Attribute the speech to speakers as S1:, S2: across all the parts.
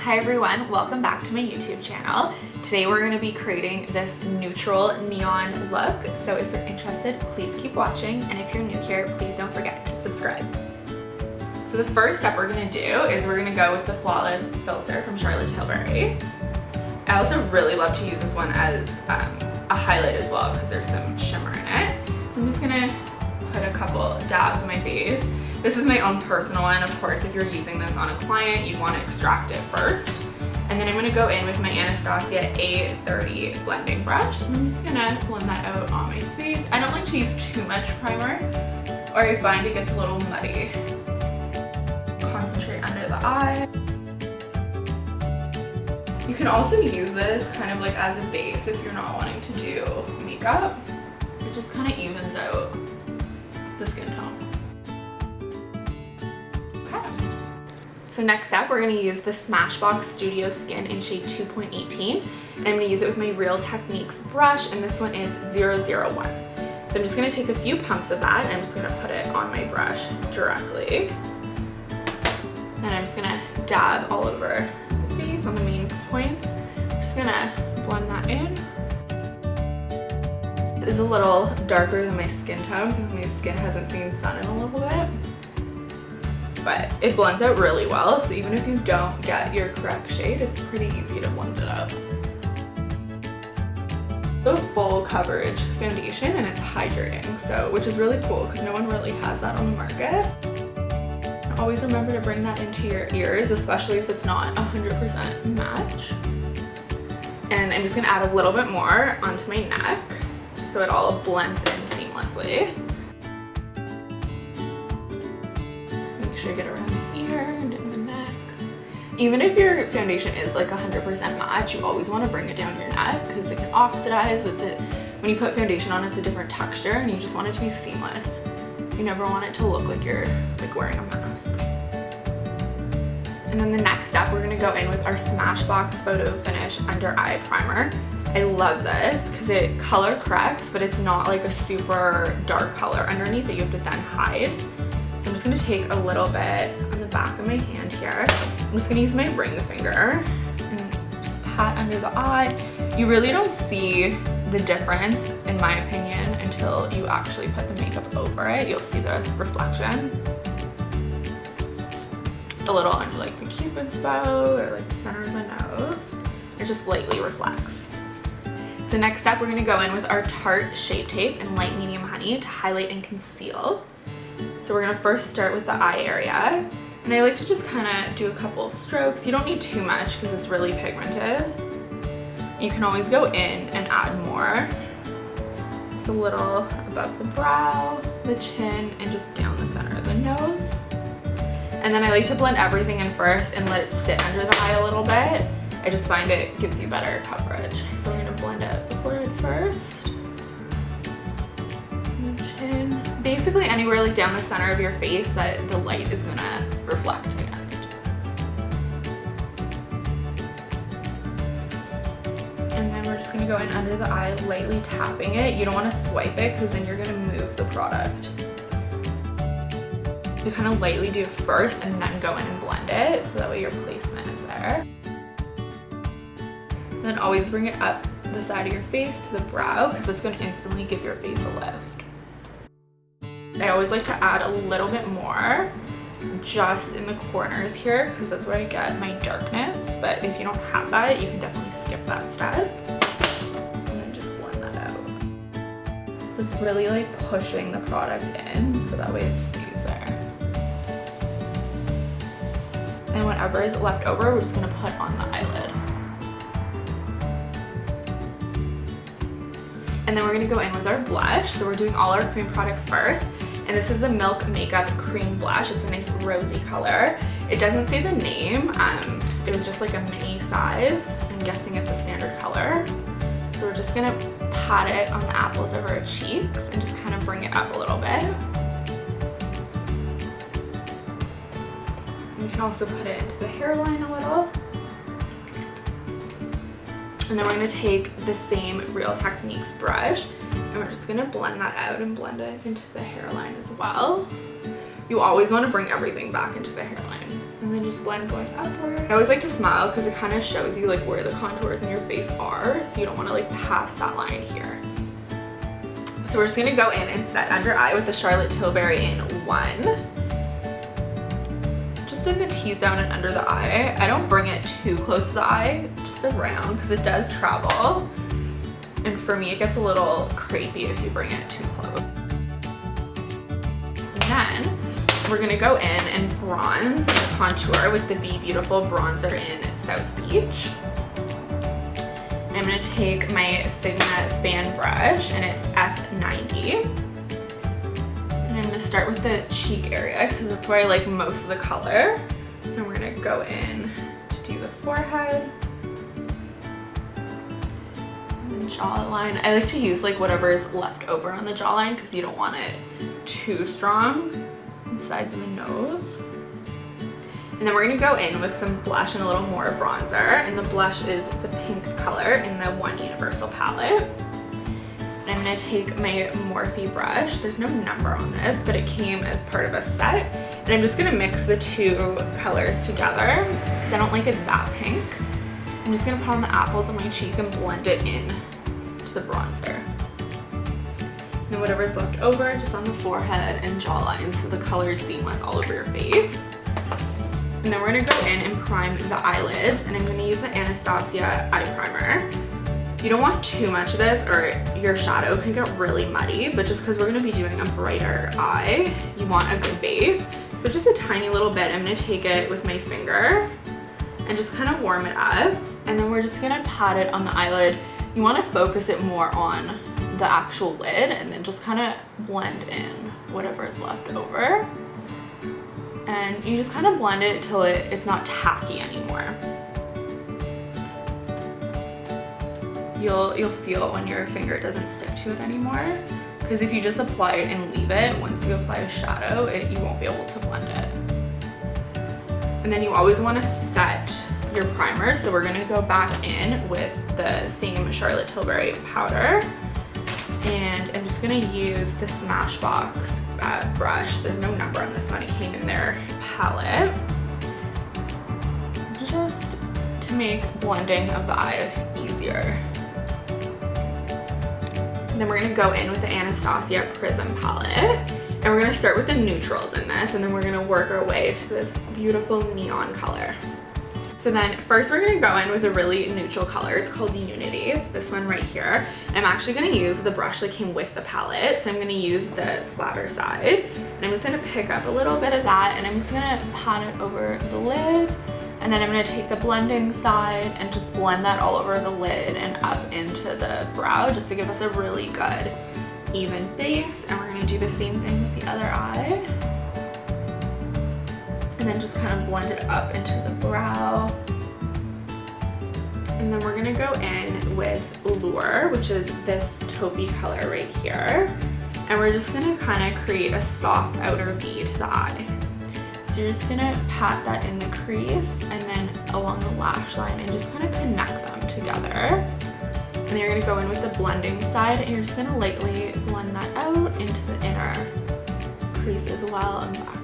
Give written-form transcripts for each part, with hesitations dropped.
S1: Hi everyone, welcome back to my YouTube channel. Today we're going to be creating this neutral neon look, so if you're interested, please keep watching, and if you're new here, please don't forget to subscribe. So the first step we're going to do is we're going to go with the Flawless filter from Charlotte Tilbury. I also really love to use this one as a highlight as well because there's some shimmer in it. So I'm just going to put a couple dabs on my face. This is my own personal one. Of course, if you're using this on a client, you'd want to extract it first. And then I'm going to go in with my Anastasia A30 blending brush. And I'm just going to blend that out on my face. I don't like to use too much primer, or I find it gets a little muddy. Concentrate under the eye. You can also use this kind of like as a base if you're not wanting to do makeup. It just kind of evens out the skin tone. So next up, we're going to use the Smashbox Studio Skin in shade 2.18, and I'm going to use it with my Real Techniques brush, and this one is 001. So I'm just going to take a few pumps of that, and I'm just going to put it on my brush directly. Then I'm just going to dab all over the face on the main points. I'm just going to blend that in. This is a little darker than my skin tone because my skin hasn't seen sun in a little bit. But it blends out really well, so even if you don't get your correct shade, it's pretty easy to blend it out. It's a full coverage foundation and it's hydrating, which is really cool because no one really has that on the market. Always remember to bring that into your ears, especially if it's not 100% match. And I'm just going to add a little bit more onto my neck, just so it all blends in seamlessly. Get around the ear and in the neck. Even if your foundation is like 100% match, you always want to bring it down your neck because it can oxidize. When you put foundation on, it's a different texture and you just want it to be seamless. You never want it to look like you're like wearing a mask. And then the next step, we're going to go in with our Smashbox Photo Finish Under Eye Primer. I love this because it color corrects, but it's not like a super dark color underneath that you have to then hide. So I'm just going to take a little bit on the back of my hand here. I'm just going to use my ring finger and just pat under the eye. You really don't see the difference, in my opinion, until you actually put the makeup over it. You'll see the reflection. A little under like the Cupid's bow or like the center of the nose. It just lightly reflects. So next up, we're going to go in with our Tarte Shape Tape in Light Medium Honey to highlight and conceal. So we're going to first start with the eye area, and I like to just kind of do a couple of strokes. You don't need too much because it's really pigmented. You can always go in and add more. Just a little above the brow, the chin, and just down the center of the nose. And then I like to blend everything in first and let it sit under the eye a little bit. I just find it gives you better coverage. So I'm going to blend out the forehead first. Basically anywhere like down the center of your face that the light is gonna reflect against. And then we're just gonna go in under the eye, lightly tapping it. You don't want to swipe it because then you're gonna move the product. You kind of lightly do it first and then go in and blend it so that way your placement is there. And then always bring it up the side of your face to the brow because it's gonna instantly give your face a lift. I always like to add a little bit more just in the corners here because that's where I get my darkness, but if you don't have that, you can definitely skip that step and then just blend that out. Just really like pushing the product in so that way it stays there. And whatever is left over, we're just going to put on the eyelid. And then we're going to go in with our blush. So we're doing all our cream products first. And this is the Milk Makeup Cream Blush. It's a nice rosy color. It doesn't say the name. It was just like a mini size. I'm guessing it's a standard color. So we're just going to pat it on the apples of our cheeks and just kind of bring it up a little bit. You can also put it into the hairline a little. And then we're going to take the same Real Techniques brush and we're just going to blend that out and blend it into the hairline as well. you always want to bring everything back into the hairline. And then just blend going upward. I always like to smile because it kind of shows you like where the contours in your face are, so you don't want to like pass that line here. So we're just gonna go in and set under eye with the Charlotte Tilbury in 1. Just in the T-zone and under the eye. I don't bring it too close to the eye, just around, because it does travel. And for me, it gets a little crepey if you bring it too close. And then we're gonna go in and bronze and contour with the Be Beautiful bronzer in South Beach. I'm gonna take my Sigma fan brush, and it's F90. And I'm gonna start with the cheek area because that's where I like most of the color. And we're gonna go in to do the forehead. And then jawline. I like to use like whatever is left over on the jawline because you don't want it too strong. On the sides of the nose. And then we're gonna go in with some blush and a little more bronzer. And the blush is the pink color in the One Universal palette. And I'm gonna take my Morphe brush. There's no number on this, but it came as part of a set. And I'm just gonna mix the two colors together because I don't like it that pink. I'm just gonna put on the apples on my cheek and blend it in to the bronzer. And then whatever's left over, just on the forehead and jawline so the color is seamless all over your face. And then we're gonna go in and prime the eyelids, and I'm gonna use the Anastasia eye primer. You don't want too much of this or your shadow can get really muddy, but just because we're gonna be doing a brighter eye, you want a good base. So just a tiny little bit, I'm gonna take it with my finger and just kind of warm it up. And then we're just gonna pat it on the eyelid. You wanna focus it more on the actual lid and then just kind of blend in whatever is left over. And you just kind of blend it till it's not tacky anymore. You'll feel when your finger doesn't stick to it anymore. Because if you just apply it and leave it, once you apply a shadow, you won't be able to blend it. And then you always want to set your primer. So we're going to go back in with the same Charlotte Tilbury powder. And I'm just going to use the Smashbox brush. There's no number on this one, it came in their palette. Just to make blending of the eye easier. And then we're going to go in with the Anastasia Prism palette. And we're going to start with the neutrals in this, and then we're going to work our way to this beautiful neon color. So then first we're gonna go in with a really neutral color. It's called Unity. It's this one right here. I'm actually gonna use the brush that came with the palette. So I'm gonna use the flatter side. And I'm just gonna pick up a little bit of that, and I'm just gonna pat it over the lid. And then I'm gonna take the blending side and just blend that all over the lid and up into the brow just to give us a really good even base. And we're gonna do the same thing with the other eye. And then just kind of blend it up into the brow. And then we're gonna go in with Lure, which is this taupey color right here. And we're just gonna kind of create a soft outer V to the eye. So you're just gonna pat that in the crease and then along the lash line and just kind of connect them together. And then you're gonna go in with the blending side and you're just gonna lightly blend that out into the inner crease as well and back.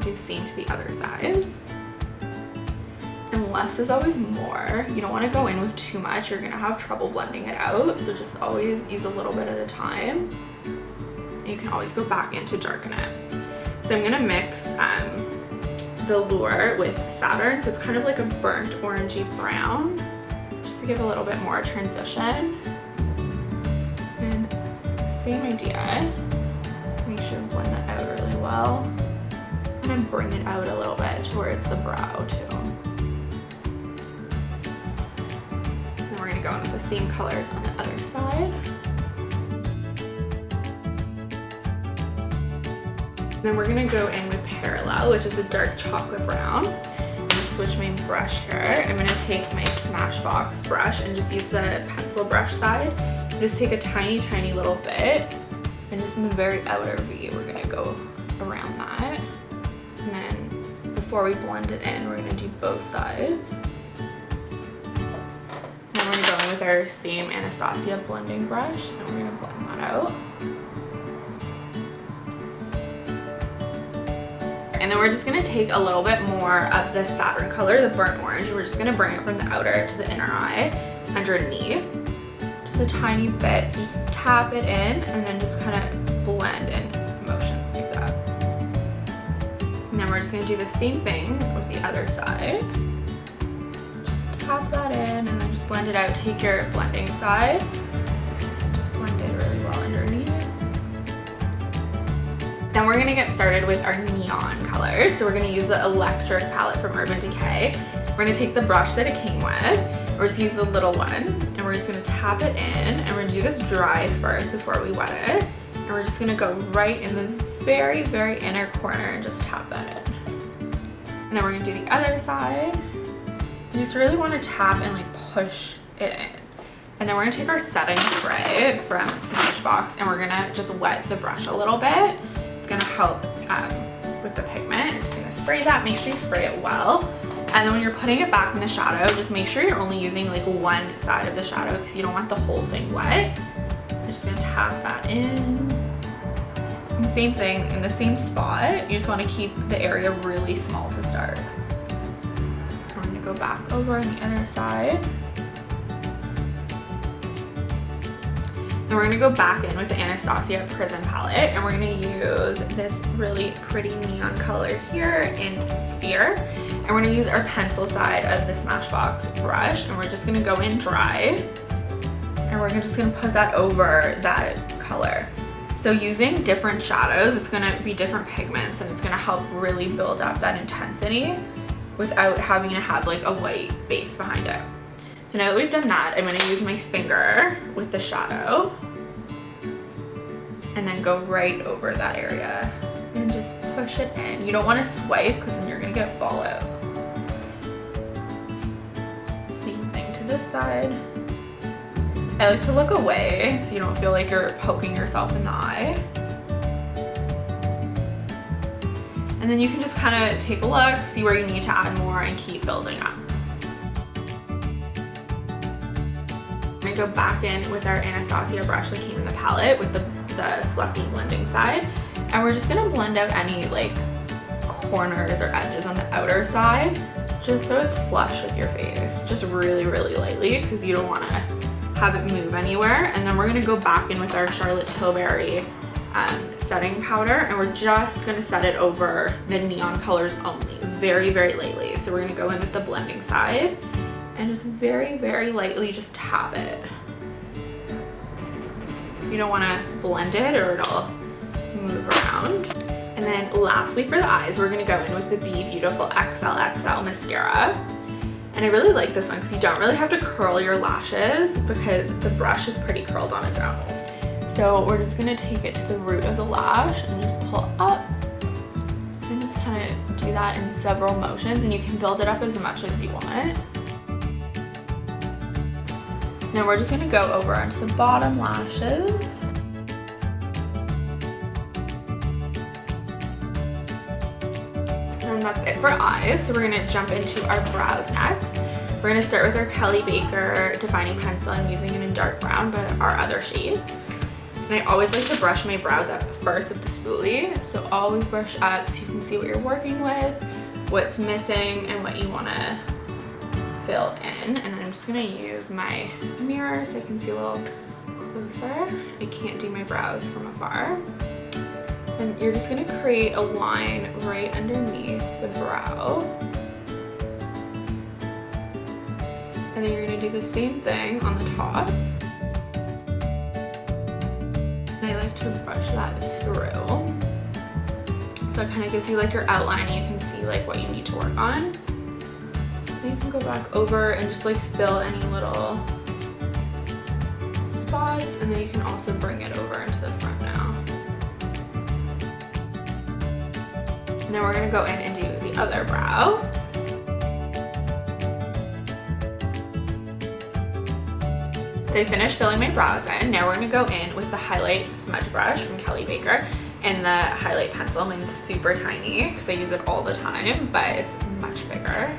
S1: Do the same to the other side. And less is always more. You don't want to go in with too much. You're gonna have trouble blending it out. So just always use a little bit at a time. And you can always go back in to darken it. So I'm gonna mix the Lure with Saturn. So it's kind of like a burnt orangey brown, just to give a little bit more transition. And same idea. Make sure to blend that out really well. And then bring it out a little bit towards the brow too. And we're gonna go in with the same colors on the other side. And then we're gonna go in with Parallel, which is a dark chocolate brown. I'm gonna switch my brush here. I'm gonna take my Smashbox brush and just use the pencil brush side. And just take a tiny, tiny little bit. And just in the very outer V, we're gonna go around that. And then before we blend it in, we're gonna do both sides. And then we're gonna go in with our same Anastasia blending brush and we're gonna blend that out. and then we're just gonna take a little bit more of the Saturn color, the burnt orange. We're just gonna bring it from the outer to the inner eye, underneath. Just a tiny bit, so just tap it in and then just kind of blend in motions like that. And then we're just gonna do the same thing with the other side. Just tap that in and then just blend it out. Take your blending side, just blend it really well underneath. Then we're gonna get started with our neon colors. So we're gonna use the electric palette from Urban Decay. We're gonna take the brush that it came with. We're just gonna use the little one, and we're just gonna tap it in, and we're gonna do this dry first before we wet it. And we're just gonna go right in the very, very inner corner and just tap that in. And then we're gonna do the other side. You just really wanna tap and like push it in. And then we're gonna take our setting spray from Smashbox, and we're gonna just wet the brush a little bit. It's gonna help with the pigment. I'm just gonna spray that, make sure you spray it well. And then when you're putting it back in the shadow, just make sure you're only using like one side of the shadow because you don't want the whole thing wet. I'm just gonna tap that in. And same thing, in the same spot, you just wanna keep the area really small to start. We're gonna go back over on the other side. Then we're gonna go back in with the Anastasia Prism palette, and we're gonna use this really pretty neon color here in Sphere. And we're gonna use our pencil side of the Smashbox brush, and we're just gonna go in dry. And we're just gonna put that over that color. So using different shadows, it's gonna be different pigments, and it's gonna help really build up that intensity without having to have like a white base behind it. So now that we've done that, I'm gonna use my finger with the shadow and then go right over that area and just push it in. You don't wanna swipe because then you're gonna get fallout. Same thing to this side. I like to look away so you don't feel like you're poking yourself in the eye. And then you can just kind of take a look, see where you need to add more, and keep building up. I'm gonna go back in with our Anastasia brush that came in the palette with the fluffy blending side, and we're just gonna blend out any like corners or edges on the outer side just so it's flush with your face, just really, really lightly because you don't want to have it move anywhere. And then we're gonna go back in with our Charlotte Tilbury setting powder, and we're just gonna set it over the neon colors only, very, very lightly. So we're gonna go in with the blending side and just very, very lightly just tap it. You don't wanna blend it or it'll move around. And then lastly for the eyes, we're gonna go in with the Be Beautiful XLXL mascara. And I really like this one because you don't really have to curl your lashes because the brush is pretty curled on its own. So we're just gonna take it to the root of the lash and just pull up and just kind of do that in several motions, and you can build it up as much as you want. Now we're just gonna go over onto the bottom lashes. And that's it for eyes. So we're gonna jump into our brows next. We're gonna start with our Kelly Baker defining pencil. I'm using it in dark brown, but our other shades. And I always like to brush my brows up first with the spoolie. So always brush up so you can see what you're working with, what's missing, and what you wanna fill in. And then I'm just gonna use my mirror so I can see a little closer. I can't do my brows from afar. And you're just gonna create a line right underneath the brow. And then you're gonna do the same thing on the top. And I like to brush that through. So it kind of gives you like your outline, and you can see like what you need to work on. And you can go back over and just like fill any little spots, and then you can also bring it over into the front now. And then we're gonna go in and do the other brow. So I finished filling my brows in. Now we're gonna go in with the highlight smudge brush from Kelly Baker and the highlight pencil. Mine's super tiny because I use it all the time, but it's much bigger.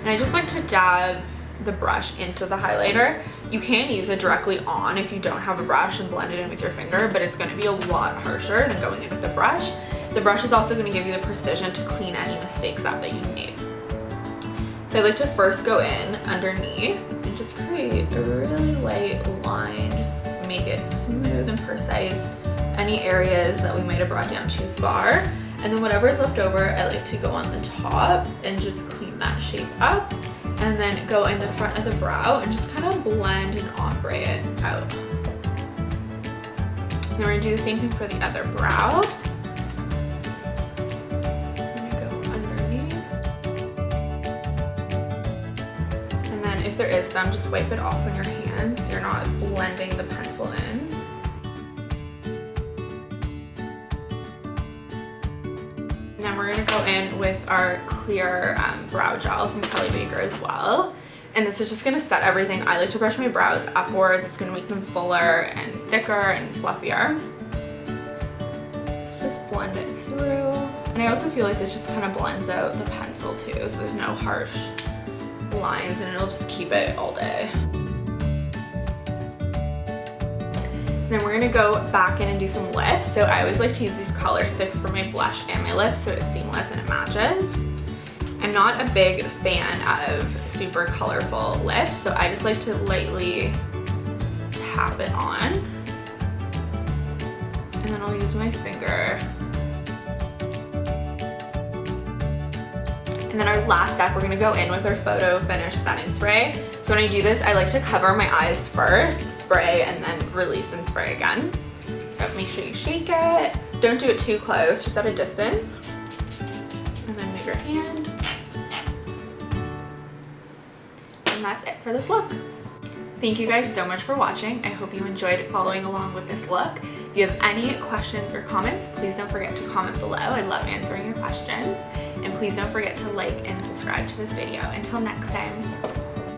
S1: And I just like to dab the brush into the highlighter. You can use it directly on if you don't have a brush and blend it in with your finger, but it's gonna be a lot harsher than going in with the brush. the brush is also going to give you the precision to clean any mistakes up that you've made. So I like to first go in underneath and just create a really light line, just make it smooth and precise. Any areas that we might have brought down too far. And then whatever is left over, I like to go on the top and just clean that shape up. And then go in the front of the brow and just kind of blend and ombre it out. Then we're going to do the same thing for the other brow. If there is some, just wipe it off on your hands so you're not blending the pencil in. And then we're going to go in with our clear brow gel from Kelly Baker as well. And this is just going to set everything. I like to brush my brows upwards. It's going to make them fuller and thicker and fluffier. So just blend it through. And I also feel like this just kind of blends out the pencil too, so there's no harsh lines, and it'll just keep it all day. Then we're gonna go back in and do some lips. So I always like to use these color sticks for my blush and my lips so it's seamless and it matches. I'm not a big fan of super colorful lips, so I just like to lightly tap it on. And then I'll use my finger. And then our last step, we're gonna go in with our Photo Finish setting spray. So when I do this, I like to cover my eyes first, spray, and then release and spray again. So make sure you shake it. Don't do it too close, just at a distance. And then move your hand. And that's it for this look. Thank you guys so much for watching. I hope you enjoyed following along with this look. If you have any questions or comments, please don't forget to comment below. I love answering your questions. And please don't forget to like and subscribe to this video. Until next time.